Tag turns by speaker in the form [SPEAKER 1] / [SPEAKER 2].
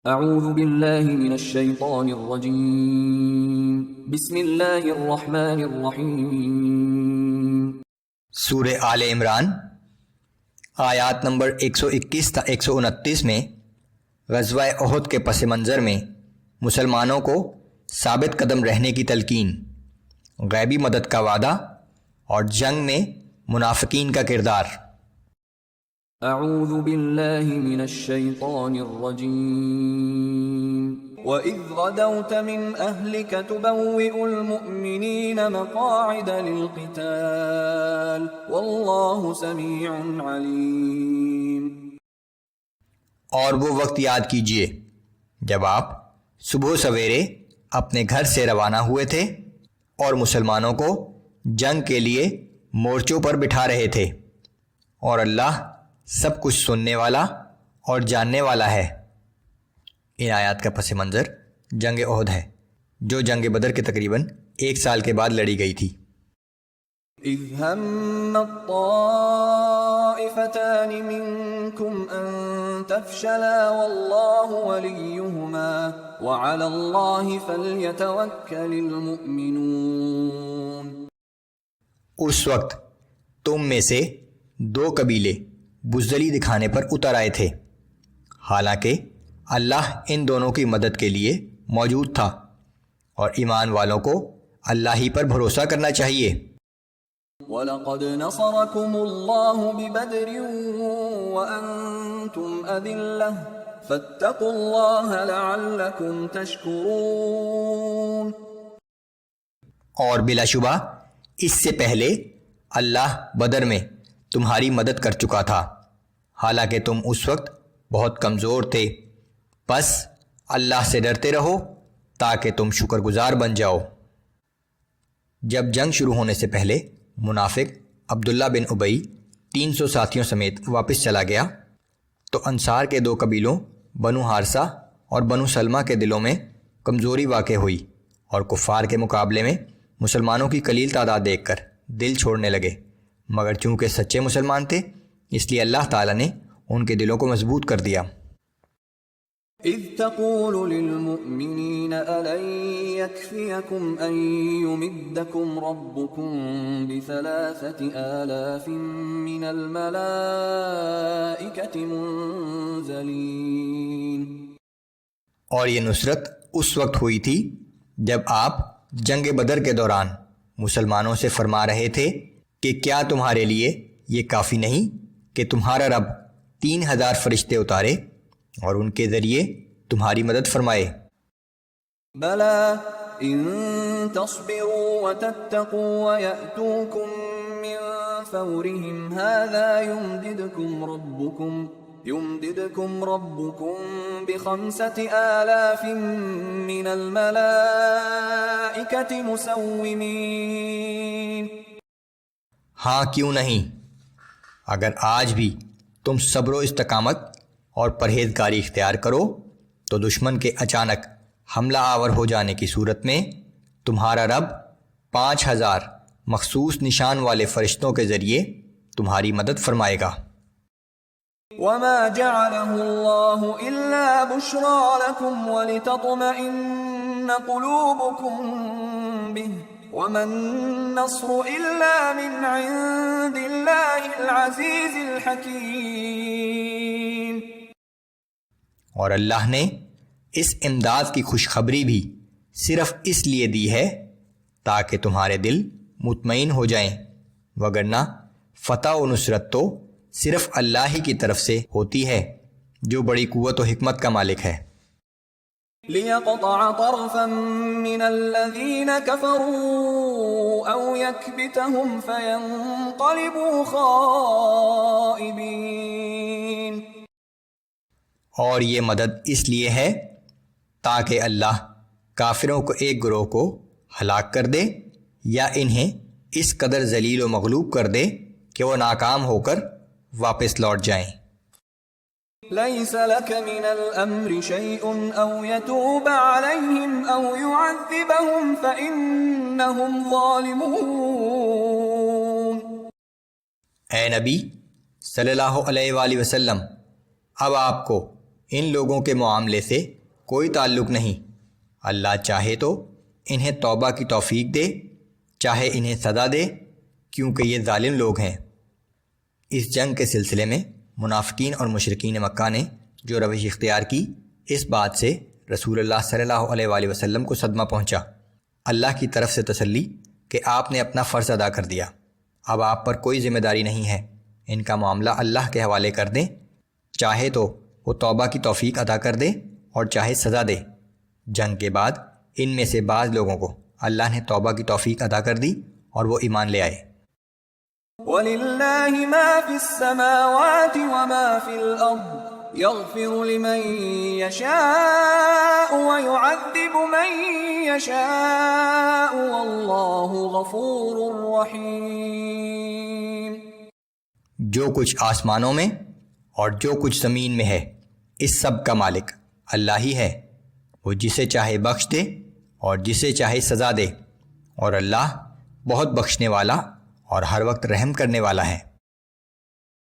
[SPEAKER 1] اعوذ باللہ من الشیطان الرجیم بسم اللہ الرحمن الرحیم۔
[SPEAKER 2] سورہ آل عمران آیات نمبر 121 تا 129 میں غزوہ احد کے پس منظر میں مسلمانوں کو ثابت قدم رہنے کی تلقین، غیبی مدد کا وعدہ اور جنگ میں منافقین کا کردار۔
[SPEAKER 1] اعوذ باللہ من الشیطان الرجیم وَإِذْ غَدَوْتَ مِنْ أَهْلِكَ تُبَوِّئُ الْمُؤْمِنِينَ مَقَاعِدَ لِلْقِتَالِ وَاللَّهُ سَمِيعٌ عَلِيمٌ۔
[SPEAKER 2] اور وہ وقت یاد کیجئے جب آپ صبح سویرے اپنے گھر سے روانہ ہوئے تھے اور مسلمانوں کو جنگ کے لیے مورچوں پر بٹھا رہے تھے، اور اللہ سب کچھ سننے والا اور جاننے والا ہے۔ ان آیات کا پس منظر جنگ احد ہے، جو جنگ بدر کے تقریباً 1 سال کے بعد لڑی گئی تھی۔
[SPEAKER 1] اذ هم الطائفتان منكم ان تفشلا والله وليهما وعلى الله فليتوكل المؤمنون۔
[SPEAKER 2] اس وقت تم میں سے 2 قبیلے بزدلی دکھانے پر اتر آئے تھے، حالانکہ اللہ ان دونوں کی مدد کے لیے موجود تھا، اور ایمان والوں کو اللہ ہی پر بھروسہ کرنا چاہیے۔
[SPEAKER 1] وَلَقَدْ نَصَرَكُمُ اللَّهُ بِبَدْرٍ وَأَنْتُمْ أَذِلَّةٌ فَاتَّقُوا اللَّهَ لَعَلَّكُمْ تَشْكُرُونَ۔
[SPEAKER 2] اور بلا شبہ اس سے پہلے اللہ بدر میں تمہاری مدد کر چکا تھا، حالانکہ تم اس وقت بہت کمزور تھے، بس اللہ سے ڈرتے رہو تاکہ تم شکر گزار بن جاؤ۔ جب جنگ شروع ہونے سے پہلے منافق عبداللہ بن ابی 300 ساتھیوں سمیت واپس چلا گیا تو انصار کے 2 قبیلوں بنو حارثہ اور بنو سلمہ کے دلوں میں کمزوری واقع ہوئی، اور کفار کے مقابلے میں مسلمانوں کی قلیل تعداد دیکھ کر دل چھوڑنے لگے، مگر چونکہ سچے مسلمان تھے اس لیے اللہ تعالیٰ نے ان کے دلوں کو مضبوط کر دیا۔
[SPEAKER 1] اذ تقول للمؤمنین ألن يكفيكم أن يمدكم ربكم ب3,000 من الملائكة منزلین۔
[SPEAKER 2] اور یہ نصرت اس وقت ہوئی تھی جب آپ جنگ بدر کے دوران مسلمانوں سے فرما رہے تھے کہ کیا تمہارے لیے یہ کافی نہیں کہ تمہارا رب 3,000 فرشتے اتارے اور ان کے ذریعے تمہاری مدد فرمائے؟
[SPEAKER 1] بلا ان تصبروا وتتقوا ويأتوكم من فورهم هذا يمددكم ربكم ب5,000 من الملائكة مسومين۔
[SPEAKER 2] ہاں کیوں نہیں، اگر آج بھی تم صبر و استقامت اور پرہیزگاری اختیار کرو تو دشمن کے اچانک حملہ آور ہو جانے کی صورت میں تمہارا رب 5,000 مخصوص نشان والے فرشتوں کے ذریعے تمہاری مدد فرمائے گا۔
[SPEAKER 1] وما جعله الله إلا بشرى لكم ولتطمئن قلوبكم به وما النصر إلا من عند الله العزيز الحكيم۔
[SPEAKER 2] اور اللہ نے اس امداد کی خوشخبری بھی صرف اس لیے دی ہے تاکہ تمہارے دل مطمئن ہو جائیں، وگرنہ فتح و نصرت تو صرف اللہ ہی کی طرف سے ہوتی ہے جو بڑی قوت و حکمت کا مالک ہے۔
[SPEAKER 1] لِيَقْطَعَ طَرْفًا مِّنَ الَّذِينَ كَفَرُوا أَوْ يَكْبِتَهُمْ فَيَنقَلِبُوا خَائِبِينَ۔
[SPEAKER 2] اور یہ مدد اس لیے ہے تاکہ اللہ کافروں کو ایک گروہ کو ہلاک کر دے یا انہیں اس قدر ذلیل و مغلوب کر دے کہ وہ ناکام ہو کر واپس لوٹ جائیں۔
[SPEAKER 1] لَيْسَ لَكَ مِنَ الْأَمْرِ شَيْءٌ أَوْ يَتُوبَ عَلَيْهِمْ أَوْ يُعَذِّبَهُمْ فَإِنَّهُمْ ظَالِمُونَ۔
[SPEAKER 2] اے نبی صلی اللہ علیہ وآلہ وسلم، اب آپ کو ان لوگوں کے معاملے سے کوئی تعلق نہیں۔ اللہ چاہے تو انہیں توبہ کی توفیق دے، چاہے انہیں سزا دے، کیونکہ یہ ظالم لوگ ہیں۔ اس جنگ کے سلسلے میں منافقین اور مشرکین مکہ نے جو روش اختیار کی، اس بات سے رسول اللہ صلی اللہ علیہ وآلہ وسلم کو صدمہ پہنچا۔ اللہ کی طرف سے تسلی کہ آپ نے اپنا فرض ادا کر دیا، اب آپ پر کوئی ذمہ داری نہیں ہے، ان کا معاملہ اللہ کے حوالے کر دیں، چاہے تو وہ توبہ کی توفیق عطا کر دے اور چاہے سزا دے۔ جنگ کے بعد ان میں سے بعض لوگوں کو اللہ نے توبہ کی توفیق عطا کر دی اور وہ ایمان لے آئے۔
[SPEAKER 1] وَلِلَّهِ مَا فِي السَّمَاوَاتِ وَمَا فِي الْأَرْضِ يَغْفِرُ لِمَن يَشَاءُ وَيُعَذِّبُ مَن يَشَاءُ وَاللَّهُ غَفُورٌ رَّحِيمٌ۔
[SPEAKER 2] جو کچھ آسمانوں میں اور جو کچھ زمین میں ہے، اس سب کا مالک اللہ ہی ہے، وہ جسے چاہے بخش دے اور جسے چاہے سزا دے، اور اللہ بہت بخشنے والا اور ہر وقت رحم کرنے والا ہے۔